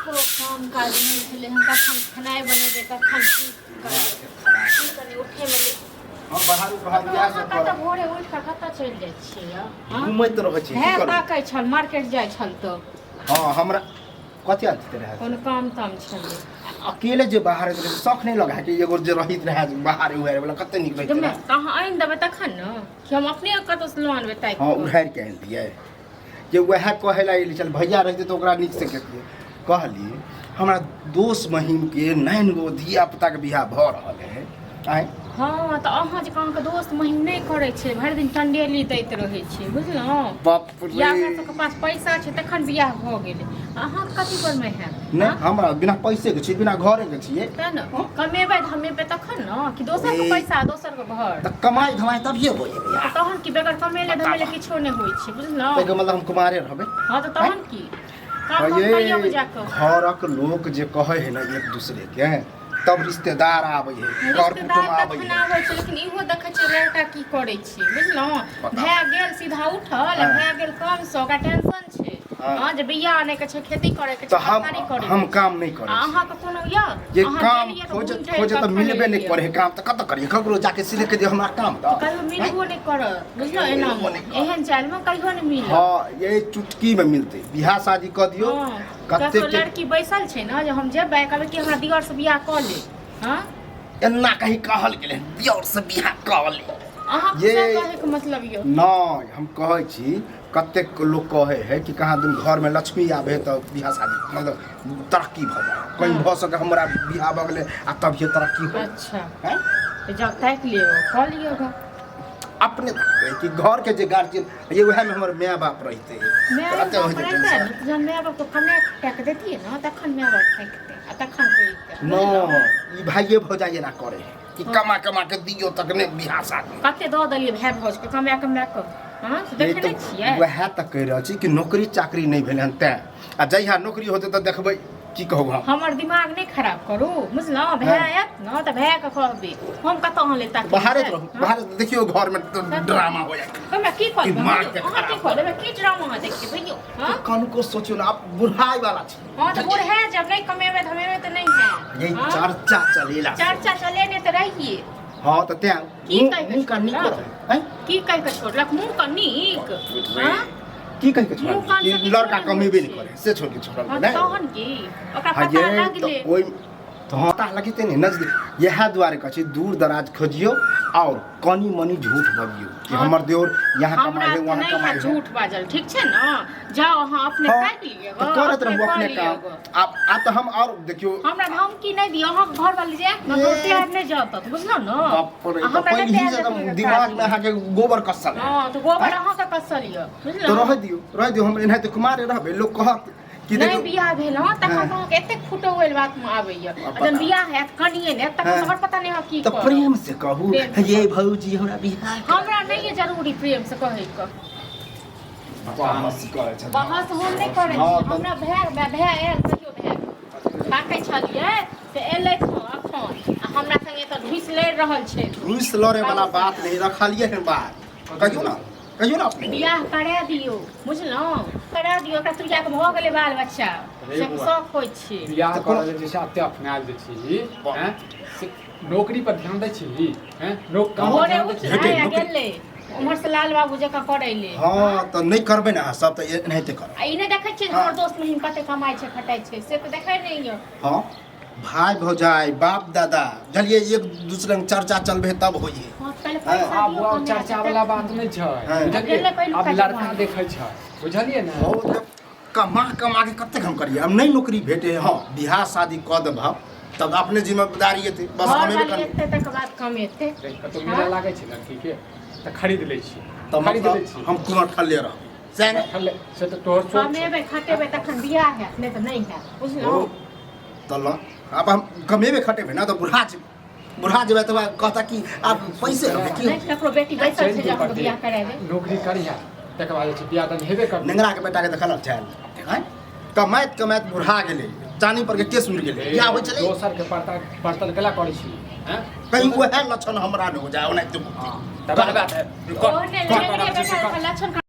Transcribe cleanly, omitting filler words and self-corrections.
ककरो काम काज नहीं भेलै हम कखन खेनाइ बनेबै कखन की करबै उठे में हम बाहर इएह सब कतऽ भोरे उठि कऽ कतऽ चलि जाइ छियै घुमैत रहै छी है ताकै छल मार्केट जाइ छल तऽ हाँ हमरा कथी आते रहे कोनो काम ताम छलै अकेले जे बाहर रहे शौक नहीं लगा कि एगो जे रहित रहे बाहर उहर वाला कते निक रहै जमे कहाँ आनि देबै तखन न कि हम अपने कतऽ से लऽ आनबै ताकि हाँ उहर के आनि दियै जे वएह कहे लगे चल भैया रहते तो ओकरा नीक से कहतियै कहली हमरा दोस्त महिम के 9 गो धिया पुता के बियाह भ रहल है आइ हाँ तऽ अहाँ जे अहाँके दोस्त महिम नहि करै छै भरि दिन टंडेली दैत रहै छै बुझलहुँ बाप या रे हमरा सबके पास पैसा छै तखन बियाह भऽ गेलै अहाँ कथी पर में है नहीं हमरा बिना पैसे के छी बिना घरे के छियै तेँ न कमेबै धमेबै तखन न कि दोसर के पैसा दोसर के घर त कमाई धमाई तभिए हो जेबै तहन कि बेगर कमेले धमेले किछो नहि होइ छै बुझलहुँ तै के मतलब हम कुमारे रहबै हाँ तऽ तहन की काम करियौ जाकऽ घरक लोग जे कहे है ना एक दूसरे के तब रिश्तेदार आबै है घर कुटुम आबै है आबै छै लेकिन इहो देखै छै लड़का की करै छै बुझलहुँ भए गेल सीधा उठल भए गेल काम से ओकरा टेंशन छै हाँ जे बियाह नहि के छै खेती करे के छै सरकारी करे हम काम नहीं करै अहाँ के कोनो या जे काम खोजे त मिलबे नहीं करे काम त कत करिए ककरो जाके सीधे के दे हमरा काम द कहियो मिलबो नहीं करत बुझलो एना एहन चाल में कहियो नहीं मिलत हां ये चुटकी में मिलते बियाह शादी क दियो कते लड़की बैसल छै ना जे हम जेबै कहबै कि हमरा दियर से बियाह क ले हां एना कहीं कहल गेलै दियर से बियाह क ले अहाँ के कहे के मतलब यो नहीं हम कहै छी कते लोग कहे है कि कहाँ दिन घर में लक्ष्मी आवे तो बियाह शादी मतलब तरक्की भ जाए कहीं भ सके हमरा बियाह भ गेले आ तब ये तरक्की हो अच्छा हैं तो जब तक लियो क लियो अपने कि घर के जे गार्जियन ये वह में हमर माय बाप रहते मैं जब मैं बाप को कने टक देती है ना तखन मैं बाप फेंकते आ तखन कोई नो ई भाइये भौजाई ना करे कि कमा कमा के दियो तक ने बियाह शादी कते द देलिए भाई भौज के कमा के हां देखे नहीं छियै वह त कह रहल छी कि नौकरी चाकरी नहीं भेल हन त आ जहिया नौकरी होते त देखबै की कहू हमर दिमाग नहीं खराब करू बुझलौ भैयत न त भैया के कहबे हम कत अहाँ लेता बाहर रहू बाहर देखियो घर में ड्रामा हो जाए हम की करब अहाँ की करब की ड्रामा है देखिए भैया हां कौन को सोचियो ना आप बुढ़ाई वाला छी हां तो बुढ़ा जब नहीं कमेबे धमेबे तो नहीं है यही चर्चा चलेला चर्चा चलेने तो रहिए हां त त्या की कह का निक है की कह के छोड़लक मुंह का नीक हां की कह के छोड़ कि लड़का कमेबे नहीं करे से छोड़ के छोड़ल नहीं तहन की ओकरा पता लागले ओइ तो हाँ लगते नहीं नजदीक यह द्वारे कहे दूर दराज खोजियो और कनी मनी झूठ बजियो कि हमर देवर यहाँ कमाए है वहाँ कमाए है झूठ बाजल ठीक छै ना जाओ अहाँ अपने काट लियो तो करत रहू अपने काम आप तो हम और देखियो हमरा धमकी नहीं दियो अहाँ घर वाले जे न होते आब नहीं जात बुझलो ना तो पहले ही से दिमाग में आके गोबर कसल हां तो गोबर अहाँ का कसल लियो बुझलो तो रह दियो हम एनाते कुमारे रहबे लोग कहत कि नहीं बियाह भेल हां तखन अहाँ के एते फुटो होइल बात में आबैया जन बियाह हैत कनिए ने तखन हमर पता नहीं की तो प्रेम से कहू ये भौजी हमरा बियाह हमरा नहीं जरूरी प्रेम से कहे क बहस हम नहीं करे हमरा भै आयल कहियो भै ताकै छलिए से एलै अखन हमरा संगे त घुस लड़ रहल छै घुस लड़े वाला बात नहीं रखलिए है बात कहियो ना अपने बियाह करा दियो बुझलो करा दियो ओकरा तुरिया के भ गेलै बाल बच्चा सब शौक होय छै बियाह करे जे छै अते अपनाल जे छी हैं नौकरी पर ध्यान दै छी हैं लोग काम ध्यान गेलै उमर से लाल बाबू जका करैले हां त नहीं करबे ना सब त एनाहिते कर आ इने देखै छी हमर दोस्त महिम कते कमाई छै खटाई छै से त देखै नहीं य हां भाई भौजाई बाप दादा जलिए एक दूसरे में चर्चा चलबे तब होई अब चर्चा वाला बात नहीं छै बुझलिए अब लड़का देखै छै बुझलिए ना कमा के कते हम करिए अब नहीं नौकरी भेटे हां बियाह शादी क देब तब अपने जिम्मेदारी हेतै बस हमें करते तक बात कमेते कतो मेला लागे छै लड़की के त खरीद ले छी त खरीद ले छी हम कुमार ठल्ले रह से तो तोहर सोच कमेबे खटेबे तखन बियाह है नहीं त नहीं है बुझलो तल अब हम कमेबे खटेबे ना तो बुढ़ा जेबे तो कहता कि आप पैसे रहे कि नहीं ककरो बेटी बैसल छै जब बियाह कराबे नौकरी करिया तक बाद छै बियाह दन हेबे कर नेंगरा के बेटा के देखल छैल हैं कमाइत बुढ़ा गेले चानी पर के केस उड़ गेले बियाह होय चले दोसर के पड़तल केला करै छी हैं कहीं वह लक्षण हमरा न हो जाए ओना तो हां तब बात है लक्षण